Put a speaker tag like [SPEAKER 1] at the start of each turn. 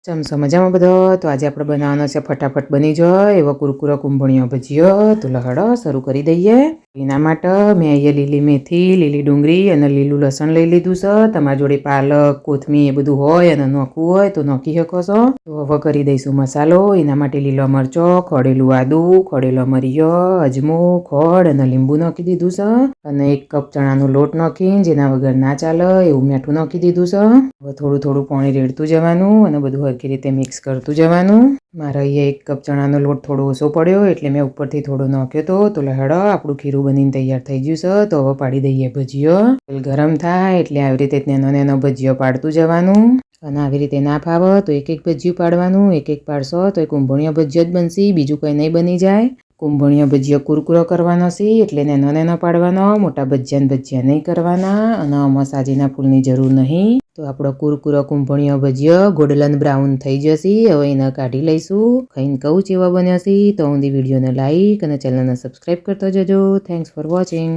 [SPEAKER 1] ચમચો મજામાં બધો તો આજે આપણે બનાવવાનો છે ફટાફટ બની જાય એવો કુરકુરા કુંભણિયો ભજીયો તો લહડો શરૂ કરી દઈએ। એના માટે મેં અહીંયા લીલી મેથી લીલી ડુંગળી અને લીલું લસણ લઈ લીધું છે। તમારી જોડે પાલક કોથમીર એ બધું હોય અને નાખવું હોય તો નાખી શકો છો। તો હવે કરી દઈશું મસાલો। એના માટે લીલો મરચો ખોડેલું આદું ખોડેલો મરિયો અજમો ખોડ અને લીંબુ નાખી દીધું છે અને 1 કપ ચણાનો લોટ નાખીને જેના વગર ના ચાલે એવું મીઠું નાખી દીધું છે। હવે થોડું થોડું પાણી રેડતું જવાનું અને બધું હરખી રીતે મિક્સ કરતું જવાનું। મારે અહીંયા 1 કપ ચણાનો લોટ થોડો ઓછો પડ્યો એટલે મેં ઉપરથી થોડો નાખ્યો તો લહેડો આપણું ખીરું બનીને તૈયાર થઈ ગયું છે। તો હવે પાડી દઈએ ભજીયો। તેલ ગરમ થાય એટલે આવી રીતે નાનો નાનો ભજીયો પાડતું જવાનું અને આવી રીતે ના ફાવે તો એક એક ભજીયું પાડવાનું। એક એક પાડશો તો એ કુંભણિયો ભજીયો જ બનશે, બીજું કંઈ નહીં બની જાય। કુંભણિયો ભજીયો કુરકુરો કરવાનો છે એટલે નાનો નાનો પાડવાનો, મોટા ભજીયા નહીં કરવાના અને આમાં સાજીના ફૂલની જરૂર નહીં। તો આપણો કુરકુરો કુંભણિયો ભજીયો ગોલ્ડન બ્રાઉન થઈ જશે। હવે એને કાઢી લઈશું। ખાઈને કહું કેવો બન્યો છે? તો ઊંધી વિડીયોને લાઈક અને ચેનલને સબસ્ક્રાઈબ કરતો જજો। Thanks for watching.